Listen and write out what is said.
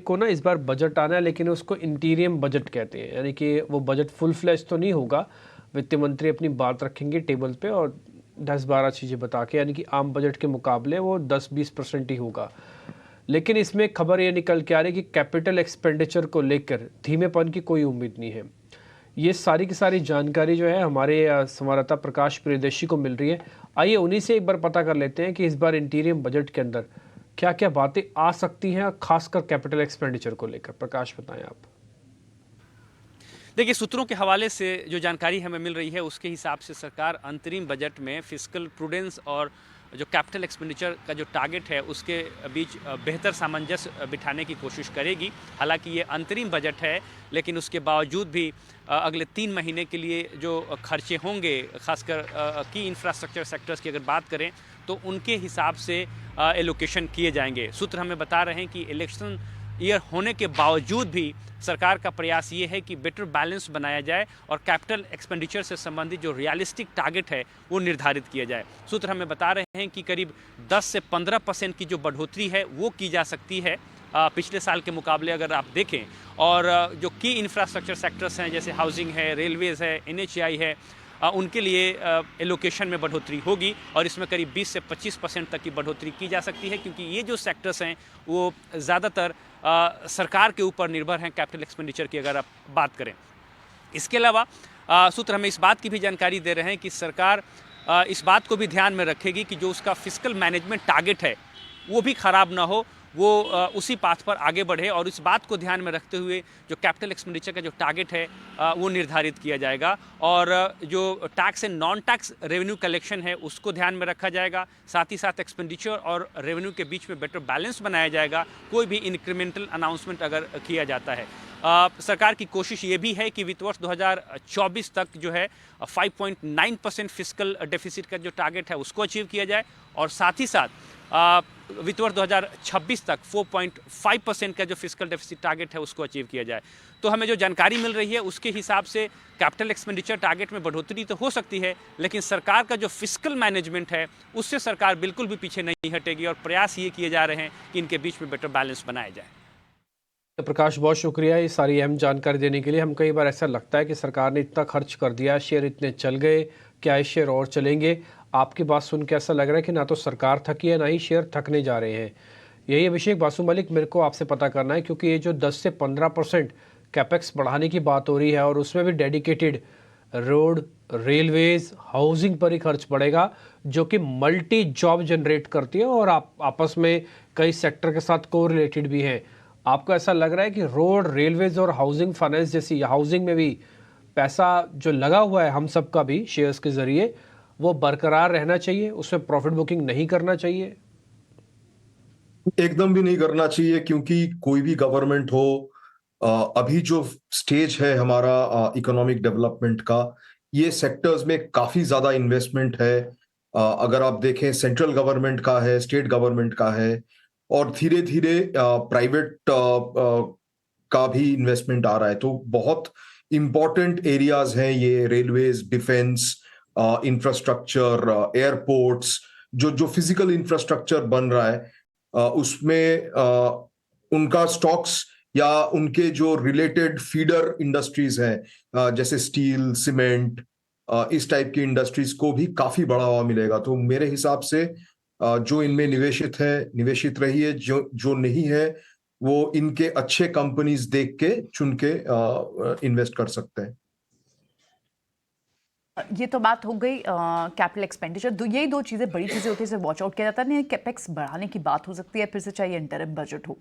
को ना इस बार बजट आना है, लेकिन उसको इंटीरियम बजट कहते हैं, यानी कि वो बजट फुल फ्लैश तो नहीं होगा। वित्त मंत्री अपनी बात रखेंगे टेबल पे और 10-12 चीज़ें बता के, यानी कि आम बजट के मुकाबले वो 10-20% ही होगा। लेकिन इसमें खबर ये निकल के आ रही है कि कैपिटल एक्सपेंडिचर को लेकर धीमेपन की कोई उम्मीद नहीं है। ये सारी की सारी जानकारी जो है हमारे संवाददाता प्रकाश प्रियदर्शी को मिल रही है। आइए उन्हीं से एक बार पता कर लेते हैं कि इस बार इंटीरियम बजट के अंदर क्या क्या बातें आ सकती हैं, खासकर कैपिटल एक्सपेंडिचर को लेकर। प्रकाश, बताएं आप। देखिए, सूत्रों के हवाले से जो जानकारी हमें मिल रही है उसके हिसाब से सरकार अंतरिम बजट में फिस्कल प्रूडेंस और जो कैपिटल एक्सपेंडिचर का जो टारगेट है उसके बीच बेहतर सामंजस्य बिठाने की कोशिश करेगी। हालांकि ये अंतरिम बजट है, लेकिन उसके बावजूद भी अगले 3 महीने के लिए जो खर्चे होंगे, खासकर की इंफ्रास्ट्रक्चर सेक्टर्स की अगर बात करें तो उनके हिसाब से एलोकेशन किए जाएंगे। सूत्र हमें बता रहे हैं कि इलेक्शन ईयर होने के बावजूद भी सरकार का प्रयास ये है कि बेटर बैलेंस बनाया जाए और कैपिटल एक्सपेंडिचर से संबंधित जो रियलिस्टिक टारगेट है वो निर्धारित किया जाए। सूत्र हमें बता रहे हैं कि करीब 10 से 15% की जो बढ़ोतरी है वो की जा सकती है पिछले साल के मुकाबले अगर आप देखें। और जो की इंफ्रास्ट्रक्चर सेक्टर्स हैं जैसे हाउसिंग है, रेलवेज़ है, NHAI है, उनके लिए एलोकेशन में बढ़ोतरी होगी और इसमें करीब 20 से 25% तक की बढ़ोतरी की जा सकती है, क्योंकि ये जो सेक्टर्स हैं वो ज़्यादातर सरकार के ऊपर निर्भर हैं कैपिटल एक्सपेंडिचर की अगर आप बात करें। इसके अलावा सूत्र हमें इस बात की भी जानकारी दे रहे हैं कि सरकार इस बात को भी ध्यान में रखेगी कि जो उसका फिस्कल मैनेजमेंट टारगेट है वो भी ख़राब ना हो, वो उसी पाथ पर आगे बढ़े और इस बात को ध्यान में रखते हुए जो कैपिटल एक्सपेंडिचर का जो टारगेट है वो निर्धारित किया जाएगा। और जो tax and non tax revenue collection है उसको ध्यान में रखा जाएगा। साथ ही साथ एक्सपेंडिचर और रेवेन्यू के बीच में बेटर बैलेंस बनाया जाएगा, कोई भी इंक्रीमेंटल अनाउंसमेंट अगर किया जाता है। सरकार की कोशिश ये भी है कि वित्त वर्ष 2024 तक जो है 5.9% फिस्कल डेफिसिट का जो टारगेट है उसको अचीव किया जाए और साथ ही साथ वित्त वर्ष 2026 तक 4.5% का जो फिस्कल डेफिसिट टारगेट है उसको अचीव किया जाए। तो हमें जो जानकारी मिल रही है उसके हिसाब से कैपिटल एक्सपेंडिचर टारगेट में बढ़ोतरी तो हो सकती है, लेकिन सरकार का जो फिस्कल मैनेजमेंट है उससे सरकार बिल्कुल भी पीछे नहीं हटेगी और प्रयास ये किए जा रहे हैं कि इनके बीच में बेटर बैलेंस बनाया जाए। तो प्रकाश, बहुत शुक्रिया ये सारी अहम जानकारी देने के लिए। हम कई बार ऐसा लगता है कि सरकार ने इतना खर्च कर दिया, शेयर इतने चल गए, क्या ये शेयर और चलेंगे? आपकी बात सुन के ऐसा लग रहा है कि ना तो सरकार थकी है, ना ही शेयर थकने जा रहे हैं। यही अभिषेक बासु मलिक, मेरे को आपसे पता करना है, क्योंकि ये जो 10 से 15% कैपेक्स बढ़ाने की बात हो रही है और उसमें भी डेडिकेटेड रोड, रेलवेज, हाउसिंग पर ही खर्च बढ़ेगा, जो कि मल्टी जॉब जनरेट करती है और आप आपस में कई सेक्टर के साथ को रिलेटेड भी हैं। आपको ऐसा लग रहा है कि रोड, रेलवेज और हाउसिंग फाइनेंस जैसी, हाउसिंग में भी पैसा जो लगा हुआ है हम सब का भी शेयर्स के जरिए, वो बरकरार रहना चाहिए, उसमें प्रॉफिट बुकिंग नहीं करना चाहिए? एकदम भी नहीं करना चाहिए, क्योंकि कोई भी गवर्नमेंट हो, अभी जो स्टेज है हमारा इकोनॉमिक डेवलपमेंट का, ये सेक्टर्स में काफी ज्यादा इन्वेस्टमेंट है। अगर आप देखें, सेंट्रल गवर्नमेंट का है, स्टेट गवर्नमेंट का है, और धीरे धीरे प्राइवेट का भी इन्वेस्टमेंट आ रहा है। तो बहुत इंपॉर्टेंट एरियाज हैं ये, रेलवेज, डिफेंस, इंफ्रास्ट्रक्चर, एयरपोर्ट्स, जो जो फिजिकल इंफ्रास्ट्रक्चर बन रहा है उसमें उनका स्टॉक्स या उनके जो रिलेटेड फीडर इंडस्ट्रीज हैं, जैसे स्टील, सीमेंट, इस टाइप की इंडस्ट्रीज को भी काफी बढ़ावा मिलेगा। तो मेरे हिसाब से जो इनमें निवेशित है, निवेशित रहिए, जो जो नहीं है वो इनके अच्छे कंपनीज देख के चुन के इन्वेस्ट कर सकते हैं। ये तो बात हो गई कैपिटल एक्सपेंडिचर। यही दो चीज़ें बड़ी चीज़ें होती है जिसे वॉच आउट किया जाता है। नहीं, कैपेक्स बढ़ाने की बात हो सकती है फिर से, चाहे इंटरिम बजट हो।